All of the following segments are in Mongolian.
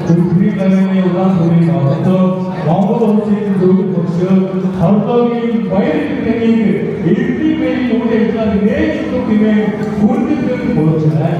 Türkiye kaynağından dolayı altı, Moğol Hoca'nın doğru koşu, Harpa'nın bayrak deneyimi, eğitim ve yolculuklar ne çok gibi kurduğu koşular.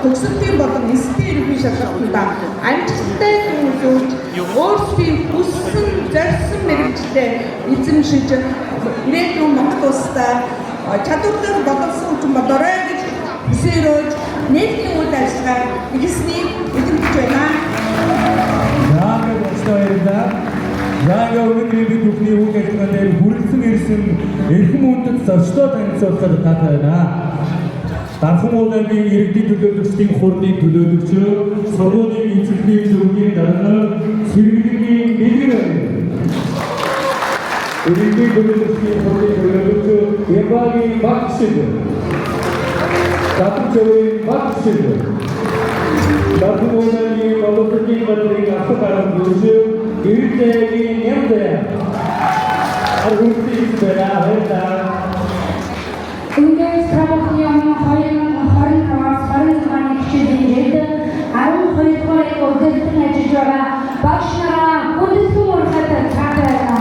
Төгсөлтийн болон эсдийн ерөнхий шалгалтанда амжилттай төлөвлөж өөрсдийн хүссэн зорьсон мэргэжлээ эзэмшиж ирээдүйн Монгол улстай чадвартай боловсон хүчин болоорой гэж хүсээрөөж нийтийн үйл ажиллагаа хийснийг эзэмшиж байна. Яагаад өнөөдөр бид бүхний үйл ажиллагаанд хүрэлцэн ирсэн эрхэм үндэт зочдоо танилцуулахад татна. Дархан уулын иргэдийн төлөөлөгчдийн хурдны төлөөлөгч, сургуулийн эзэмшлийн зөвлөлийн дарга, сэргэлгийн нэгэр. Иргэдийн төлөөлөгчдийн хурдны төлөөлөгч Ябагийн багшид. Татчовын багшид. Дархан уулын боловсролын газрын ахлах гүйж иргэдийн нэмдэ. Аргуудын бэлаа Үндээс Трабахын 2020-2026 оны хичээлээр 12 дугаар удирдсан ажиллаж байгаа багш нараа үндэслэн урахад таатайна.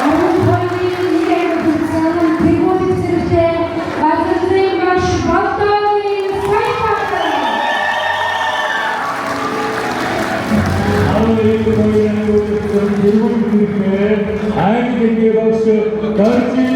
12-ийн нэгэн удирдсан тэгвэл зэрэгтэй газрын багш Болдогийн сайхан. 12-ийн удирдсан тэгвэл зэрэгтэй айлгийн багш Гаржийн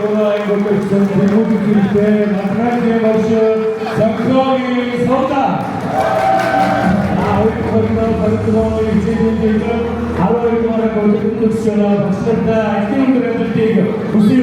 Юугаа ингүүсэн хүмүүст хэрэгтэй математикийн багш Закхогийн содда. Өөрөөр хэлбэл хичээлүүдээр 12 дугаар гол багштай ажлын өндөрлөлтийг хүсье.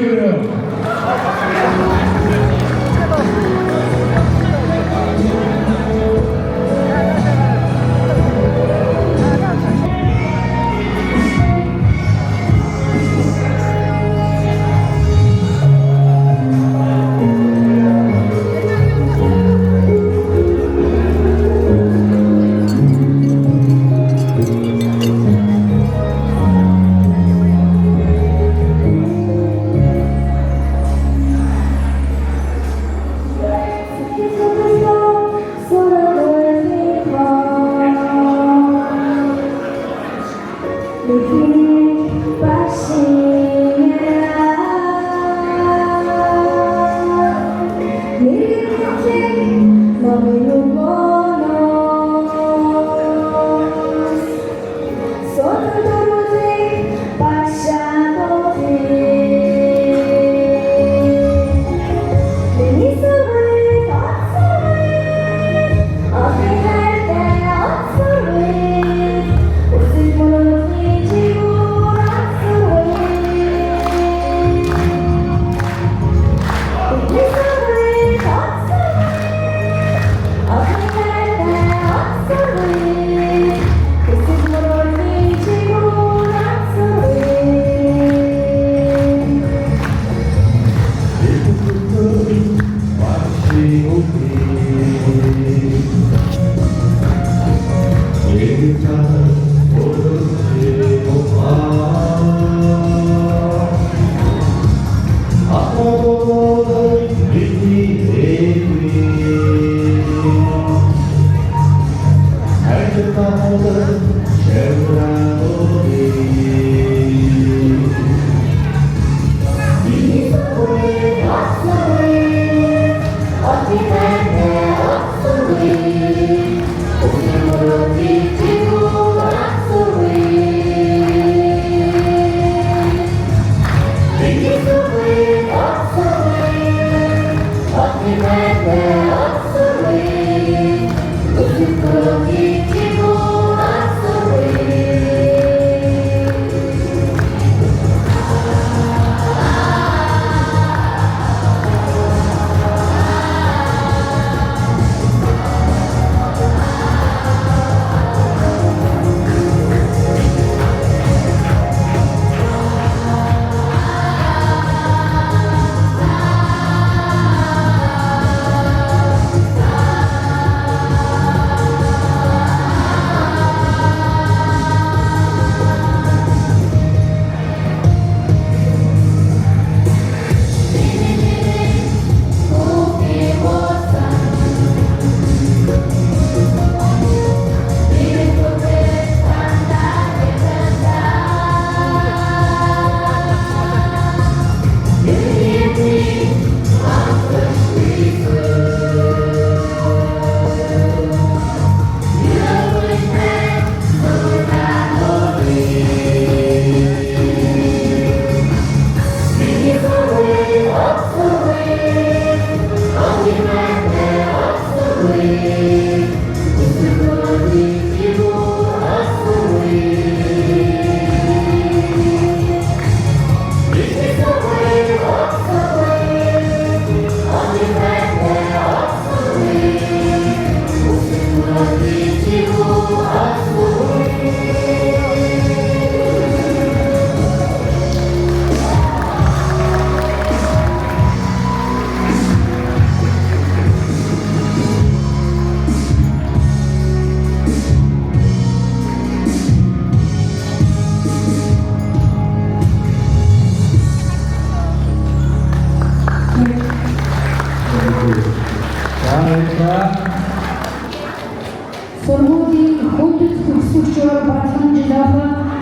Сургуулийн хүндэт төгсөгчөөр батламжлах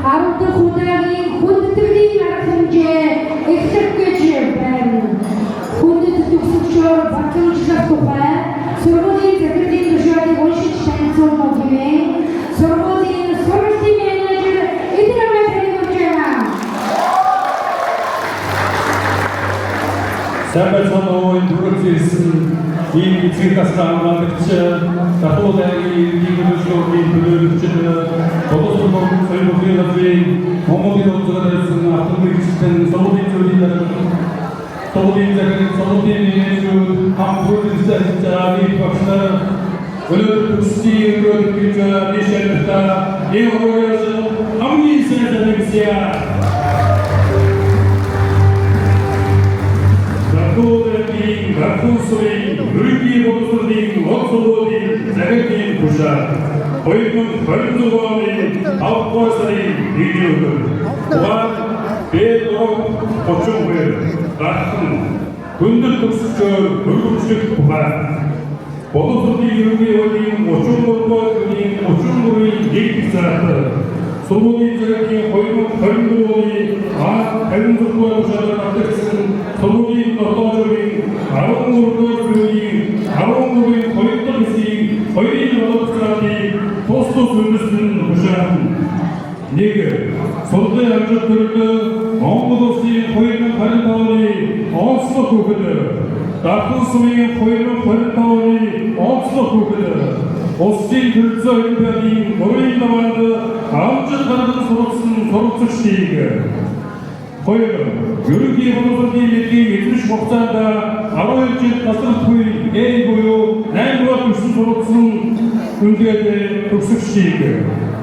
10 дахь удаагийн хүндэтглийн арга хэмжээ эхлэх гэж байна. Хүндэт төгсөгчөөр батламжлах тухай сургуулийн захирлын тушаалыг уншиж танилцуулна гэмээр сургуулийн сургуулийн менежер Эдгээр хэлж байна. Сайн санаа дүрж ирсэн ийм эцэг тасгай хамгаалагч Татуулаагийн дийгүүлжлෝгийн төлөөлөгчд Боловсрол соёлын газрын Монголын улсуудын автомобилчдын сургуулийн зөвлөлийн дарга Төвийн захирал сургуулийн менежер хамтлагийн захирал багшнаар өнөөдөр төслийн өргөдөлж бишэлта еврояс хамгийн сайн залгисяа Графусрын Өргөдлийн боловсролын олонхуудын захирлын тушаа 2026 оны 5 сарын 1-ний өдөр Б32 гарсан хүндэт төгсгчөөр өргөмжлөх тухай боловсролын ерөнхийлөгчийн 33-ийн 1 цагт сургуулийн захирлын 2024 оны 56 дугаар авдагсан сургуулийн дотоодын 13-ийн 2 хэсгийн 2-ын боловсролын тус үндэстэн тушаан нэг сургуулийн амжилт төрөлд Монгол Улсын 2025 оны онцлог хүүхэд Дархан сумын 2025 оны онцлог хүүхэд Улсын төрөлцөө олимпиадын 3-ын даваанд амжилт гарган суралцсан суралцагчдыг ерөнхий боловсролын эдийн эзэмш хугацаанд 12 жил тасралтгүй буюу 8 дугаар төгссөн суралцсан үндэд төгсөгчдийг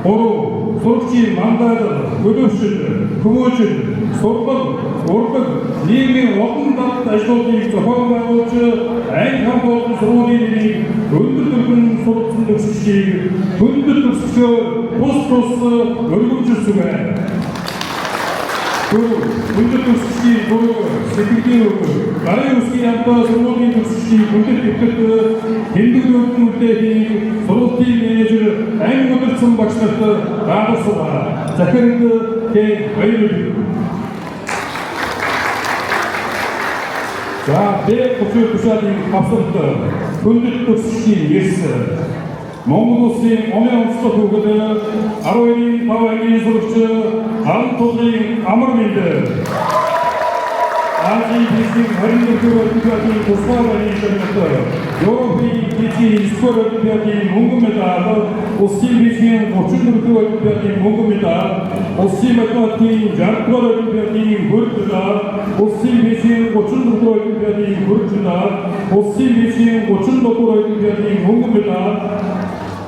3 сурагчийн мандат төлөвшил, хүмүүжил, сургал, урдаг, нийгмийн олон талт ажлуудыг зохион байгуулж анги хамгаалалтын сургуулийн нэг өндөр түвшин суралцсан төгсөгчдийг хүндэт төгсгчөөр тус өргөмжилсүгэ. Хүндэт төгсгчдийн сэтгэлийн гарын үсгийн хамтаа сургуулийн төгсгчдийн хүндэт төвлөрт тэмдэглэлтэн үлдээхийн сургуулийн менежер анги удирдсан багш нарт даалгавар захирал баярлалаа. За Б32 тушаалын авсалт хүндэт төгсгчдийн эрс Монгол Улсын оны онцлог хүүхэд 12-ийн 5 ангийн сурагч Хан тулгын амар мэнд Азийн физик 24 олимпиадын тусгай байрны шагналт Европын физик 9 олимпиадын мөнгөн медаль Улсын физикийн 34 олимпиадын мөнгөн медаль Улсын математикийн 60 олимпиадын хөрөлт медаль Улсын физикийн 34 олимпиадын хөрөлт медаль Улсын физикийн 37 олимпиадын мөнгөн медаль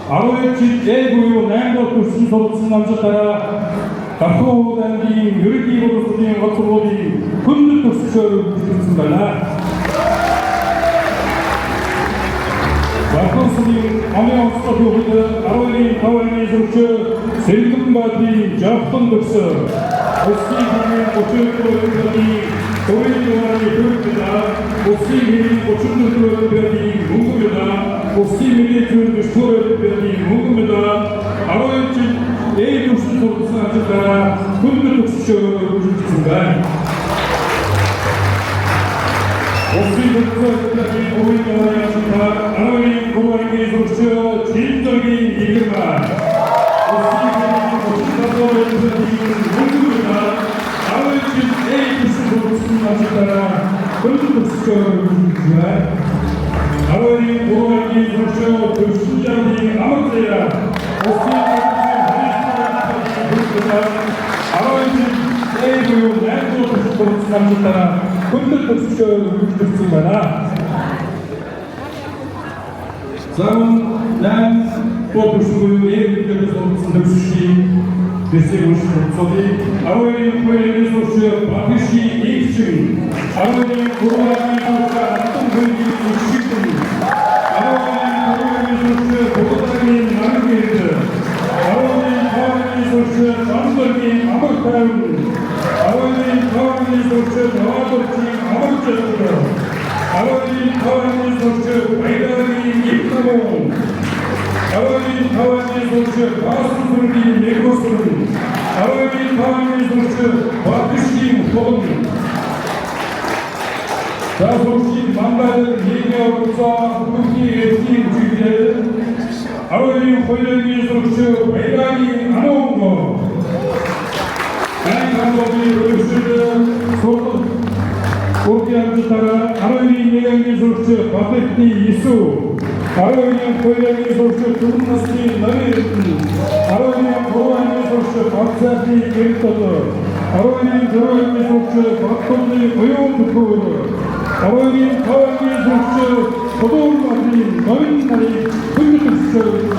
12 жил буюу 8 дугаар төгссөн суралцсан амжилтаараа Дархан аймгийн ерөнхий боловсролын гол сургуулийн хүндэт төгсгчөөр өргөжлүүлсэн байна. Дархан сумын оны онцлог хүүхэд 12-ийн 5 ангийн сурагч Сэргэн Баатарын жавхан төгсөө Улсын физикийн 32 олимпиадын 4-ийн дугаарны хөрөлт медаль Улсын физикийн 34 олимпиадын мөнгөн медаль Улсын медицийн 4 олимпиадын мөнгөн медаль 12 жил төгссөн сургуулийн ажлаараа хүндэт төгсгчөөр өргөжлүүлсэн байна. Улсын төлөвлөлтийн өөрийн ажлаар 12-ийн 3 ангийн сурагч Чинзогийн Игэрмаа Улсын төлөвлөлтийн мөнгөн медаль 12 жил төгссөн сургуулийн ажлаараа хүндэт төгсгчөөр өргөжлүүлсэн байна. 12-ийн 3 ангийн сурагч Төвшин Жамын амар заяа Улсын буюу 8 дугаар сургуулийн амжилтаараа хүндэт төгсгчөөр өргөжлүүлсэн байна. Зам 8 дугаар сургуулийн сургуулийн төгсгчдийн дэсэг сургуулийн 12-ийн 2-ийн сурагч Багши Игчин 12-ийн 3-ийн сурагч Алтан хөнгийн сурагчдын 12-ийн 2-ийн сурагч Богдагийн Наргид 12-ийн 5-ийн сурагч Бамбаргийн амар тайван 12-ийн 5-ийн сурагч Таваадурчийн амар жагсар 12-ийн 5-ийн сурагч Баяргийн Ипнамон 12-ийн 5-ийн сурагч Баасунгийн Мегосрын 12-ийн 5-ийн сурагч БагшийнХон Заасурчийн мандат нийгмийн оролцоо бүхний эзний үжилээр 12-ийн 2-ийн сурагч Баяргийн Анонго Айн хамгаалалтын өргөжлөл сургууль Урдын амжилтаараа 12-ийн 1-ийн сурагч Бабетны Исүү, 12-ийн 2-ийн сурагч Түрэн насны Нарийн Эрдэнэ, 12-ийн 3-ийн сурагч Бавцааны Гэртодор, 12-ийн 4-ийн сурагч Баттулны Оюун Түр, 12-ийн 5-ийн сурагч Тодорманы Новин нарыг хүндэтгэж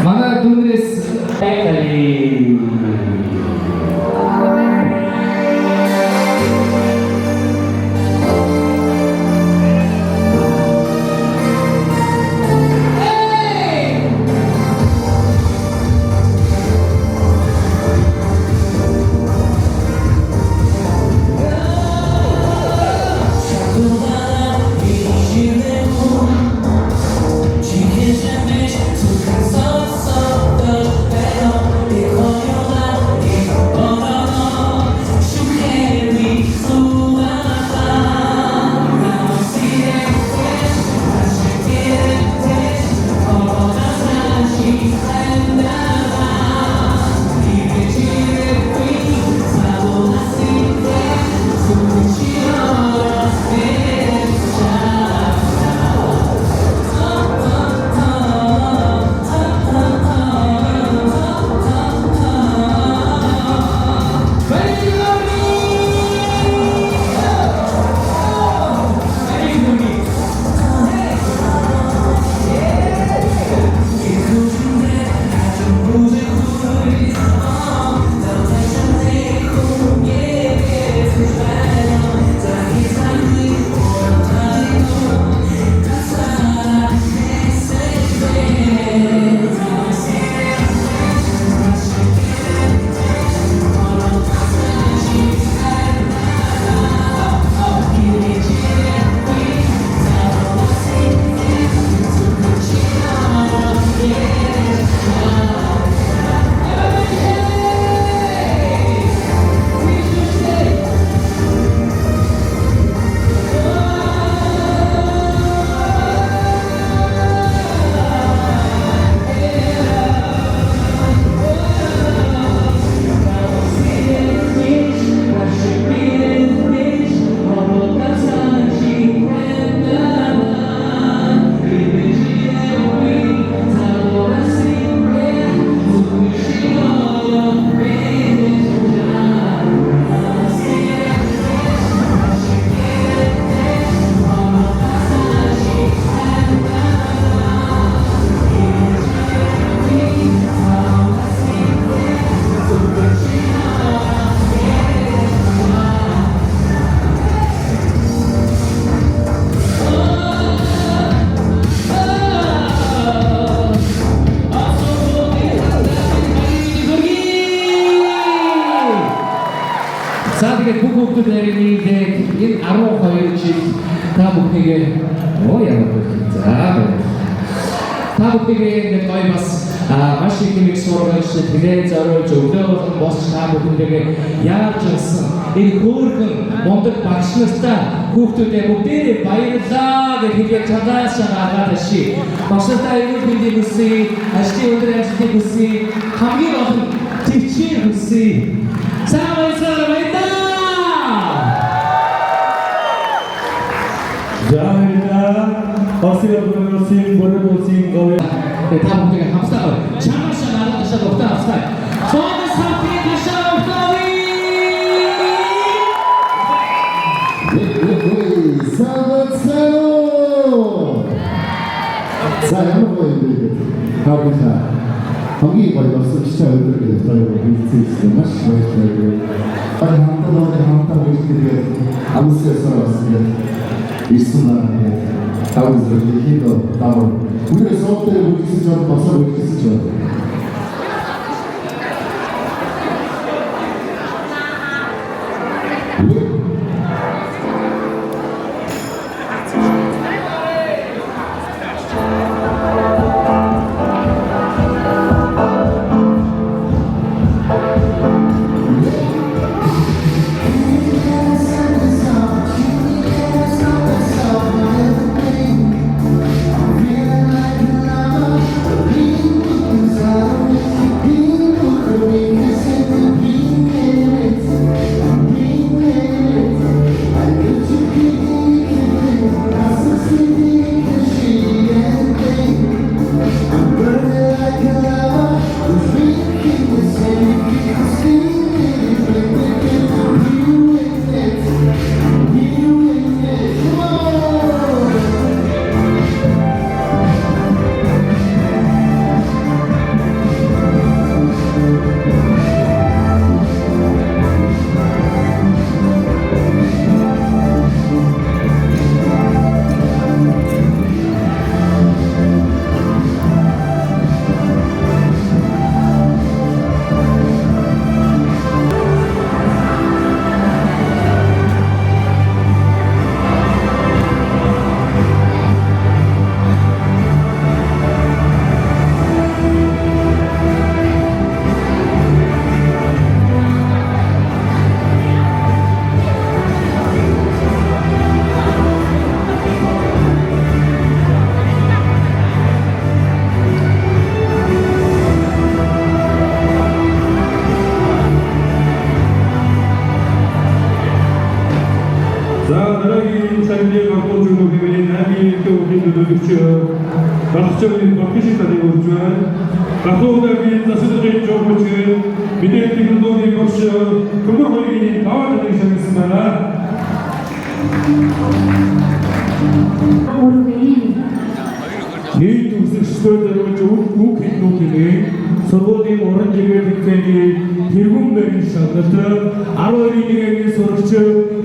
манай дүнээс She can't За тэгээд бүх хүүхдүүд яриад энэ 12 жил та бүхнийг ямар вэ? За бүгдээ ингээд гоё бас маш их юм сургаж тэгээд зориулж өглөө болгон босч та бүхэндээ яаж ирсэн энэ хөөрхөн мундаг багш нартай хүүхдүүдээ бүгдээ баярлалаа гэж хэлж чадаас шагаад ши. Багштай аюул мэндийг хүсье, ажлын өндөр ажлыг хүсье, хамгийн олон төвчээр хүсье. Самайсаа 어스러운 버릇없인 거에 다음 분에게 감사하고 장마샤 나라 다시 한번 부탁합니다. 저는 사람들이 다시 한번 부탁드립니다. 사바사요. 자, 여러분 가보자. 거기 걸려서 진짜 여러분들께 들어요. 미스터 마시마시마요. 빨리 한번 보여드리게 아무 스트레스 없습니다. 일순간에 다음에서 이렇게 힘도 나오고 우리가 수업 때 보기 쓰죠. 박사 보기 쓰죠. 나라기 인사들이 갖고 주는 비밀이 나비 또 우리도 듣죠. 박수적인 박기식 가지고 있지만 박수오다비 자수들의 조부츠 미래의 운동의 박수 금방거리기 나와주기 시작했습니다. Нийт үсэгчдүүд үг хэлнүүдийг сургуулийн уран жигээр хэлцээний тэргүүн барин шалгалт 12-ийн сурагч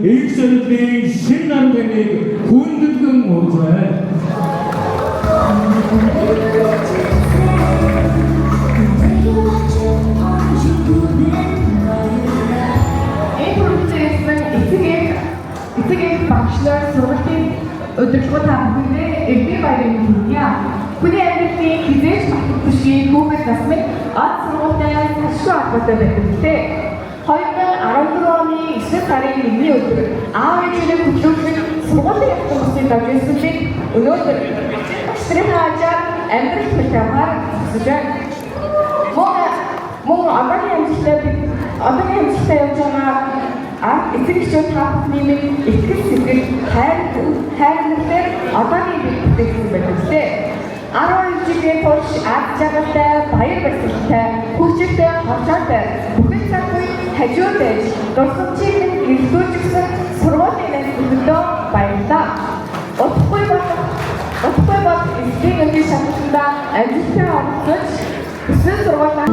их шалгалын шинэ наргыг хүндэтгэн уурзай. эцэг багшлаар сургалтын өдөржингөө тавхандаа эрдээ баярын хүргье. Хүний амьдралын хизээч магтахгүй хүүхэд нас минь ад сургуультай ташгүй албатай байдаг. 2014 оны 9 сарын 1-ний өдөр аав ээжээ хөтлүүлж сургуулийн автобусыг давж ирсэн чинь өнөөдөр багшрын хаажаар амьдрал хэлхээр хүсэж мөн одоогийн амжилттай явж байгаа эцэг эхчүүд та бүхний минь итгэл сэтгэл хайр нүрээр одоогийн бий бүтээгдэхүүн байдаг лээ. 12 жилийн турш ад жаргалтай, баяр баясгалтай, хүчтэй, хавцаатай бүхэн цаг үе хажууд байж дурсамжийг гэрэлтүүлжсэн сургуулийн найзуудаа баярлалаа. Утгагүй бол эцгийн өдрийн шалгалтанд амжилттай оролцож өсвөр сургуулаа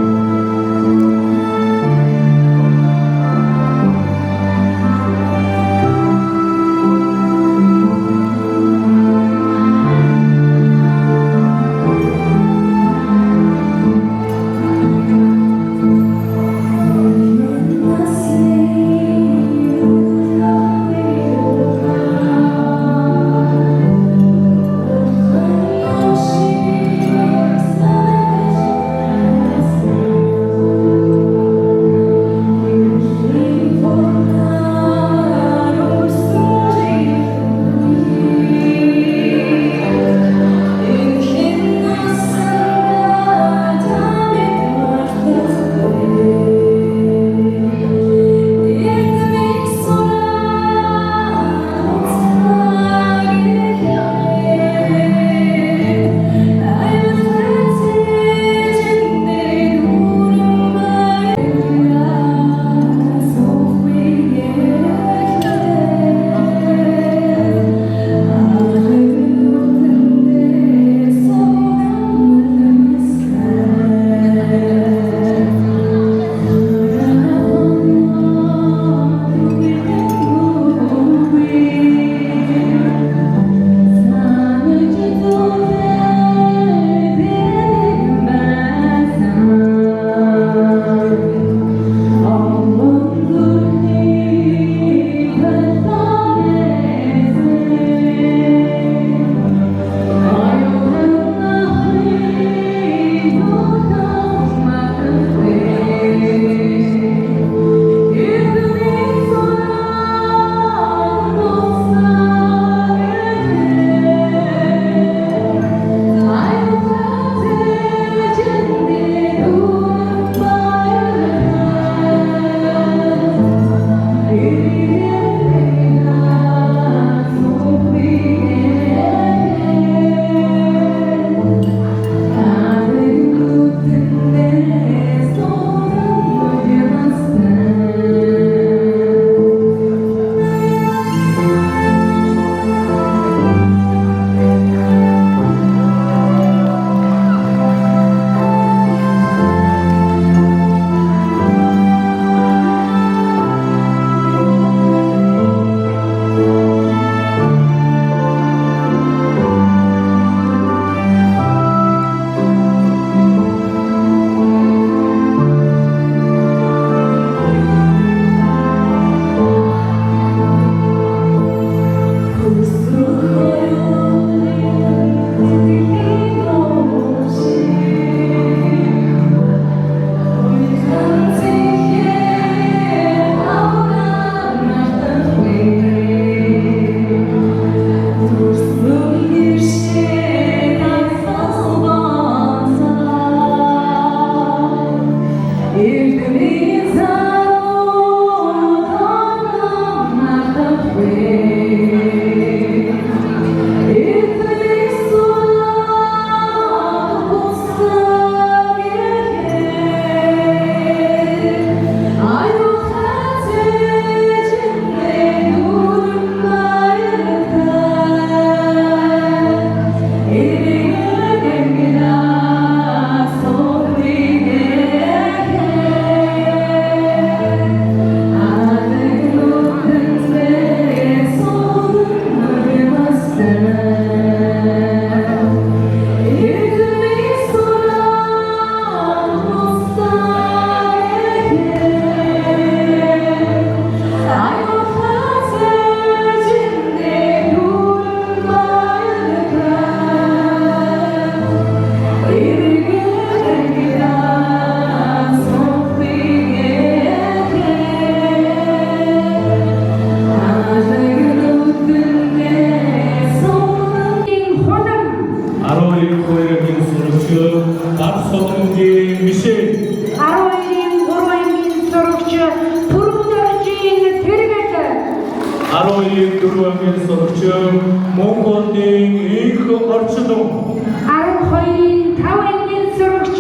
Монголын их орчин 12-ийн 5 ангийн сурагч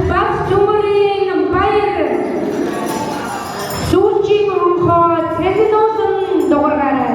Баг Цөмөрийн баяр сүүлчийн онхоо цэгнүүлэн дуургаарай.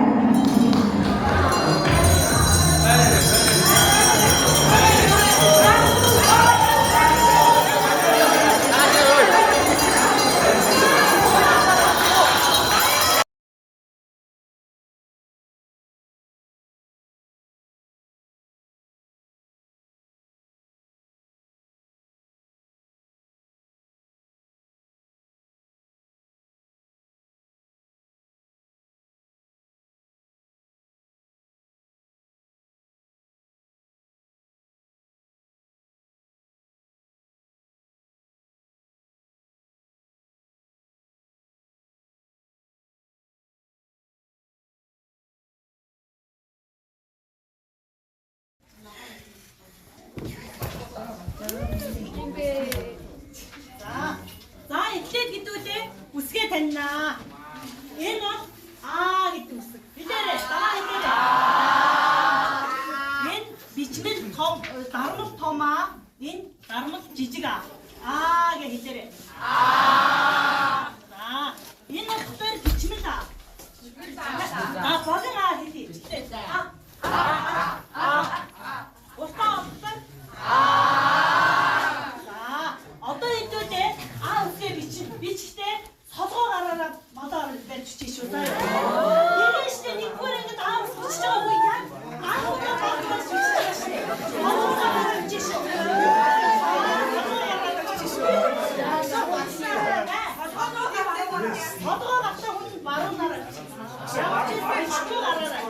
За эхлээд хэдүүлээ үсгээ таньнаа. Энэ бол А гэдэг үсэг. Хэлээрэй. Дараа хэлээрэй. Энэ бичмэл том, дармал том А. Энэ дармал жижиг А. А гэж хэлээрэй. А. За. Энэ болохоор бичмэл А. Болон А хэлээ. Устаа. Одоо хэдүүлээ А үсгээ бичгтээ солгоо гараараа модоор барьж чиж шүү заа. Тэгэж штэ нэггээр ингэж А үсгээ бичиж байгаа үе яа. А үсгээ бодгоос бичиж байгаа штэ. Солгоо гараараа бичиж шүү. Солгоо гатаа хүн баруунаараа бичиж. Явж бичиж гараараа.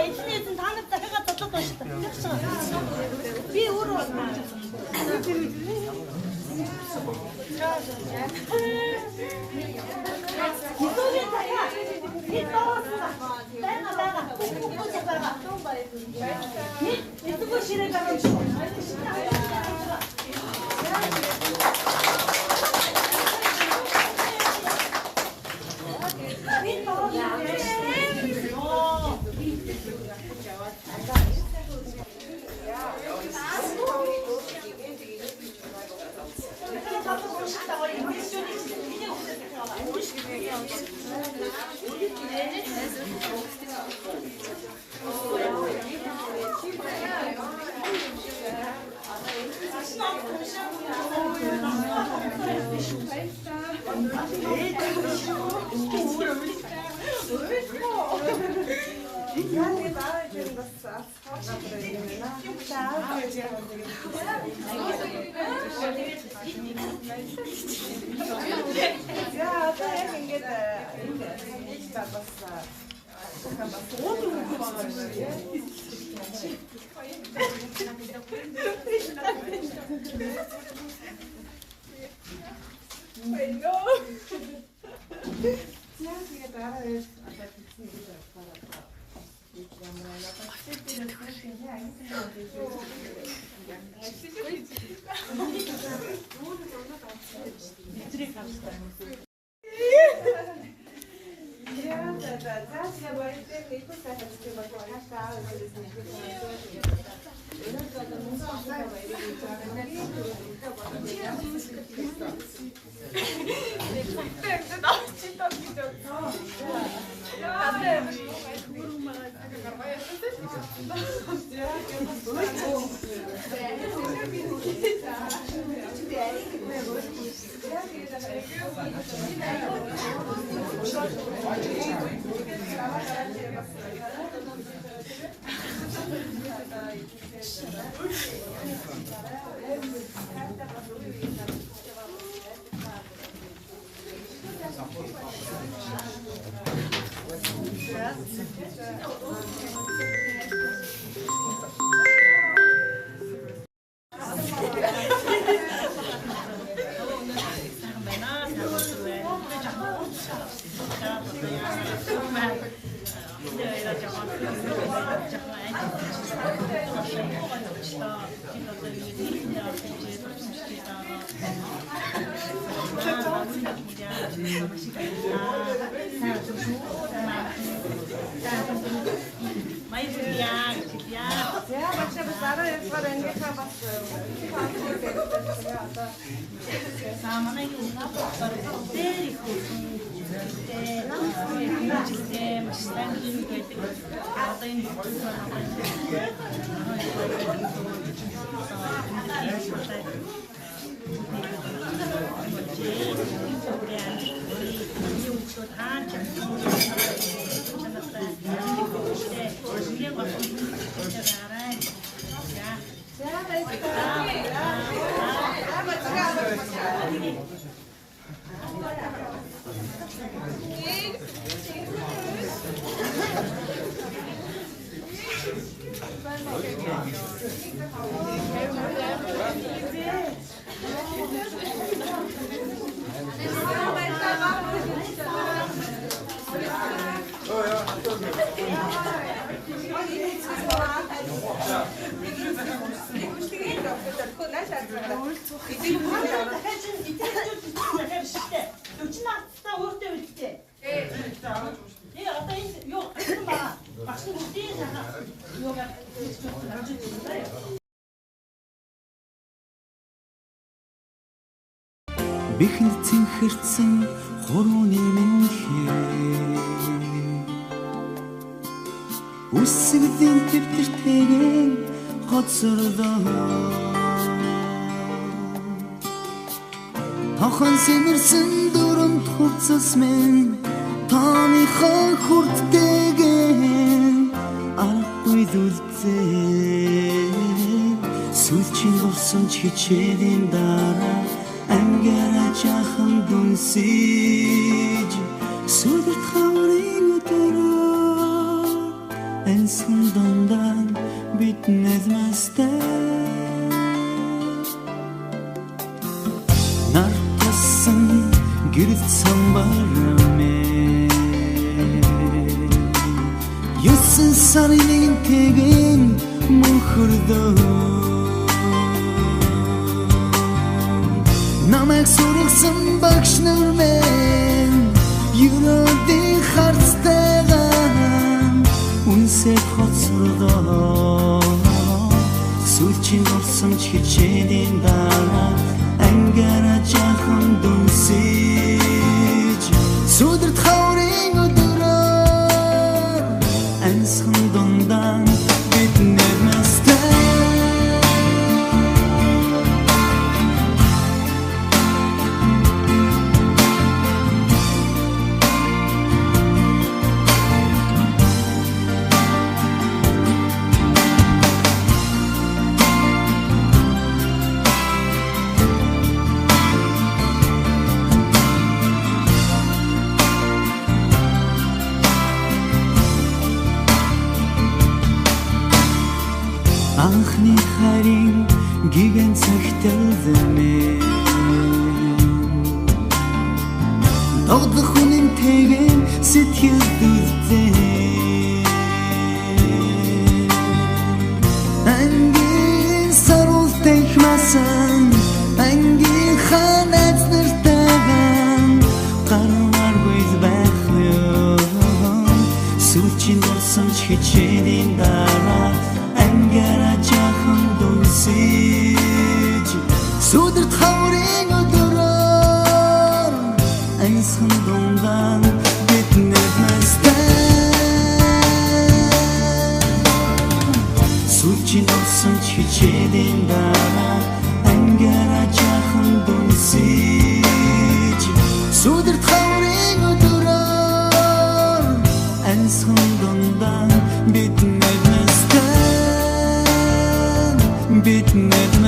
эднээс та нарт дахиад бодлого байна шүү дээ. Би өөрөө болно. Итогийн таяа. Бид боосна. Бага. Бүгд бага. Эдгээр ширээ гаргаж шүү. Бэхэнд цэнхэрсэн хурууны минхээ үсгдийн төвтөртэйгэн хоцордоо тохон сэмэрсэн дөрөнд хувцас минь тооныхоо хүрттэйгэн аргагүй дүлцээ сүлчийн болсон ч хичээлийн дараа ангара жахан дүнсэж сүдэрт хаврын Enskundan bitmezmezde Nartasın gürtsan barame Yussun sarılın tegin muhurda Namak soruksın bakşnır men Yürüdü harstagan Үнсээ хоцрогоо Сүлжин орсон чичээдийн дараа Ангара жахан дүнсэж Сүдэрт хаврын өдрөөр Амьсхан дундан бид нэрмэстэй Анхны харин гигэн цагтэлзэмээ Догдох үнэн тэгэн сэтгэл дүрзээ Ангийн саруултайх масан Ангийн ханаац нартаган Гармар гүйз байх ёо Сүлжин орсон ч хичээдийн дараа Ангара жахан дүнсэж Сүдэрт хаврын өдрөөр Амьсхан дундан бид нэрмэстэй Сүлжин орсон ч хичээдийн дараа Ангара жахан дүнсэж Сүдэрт хаврын өдрөөр Амьсхан дундан бид нэрмэстэй Bitmedi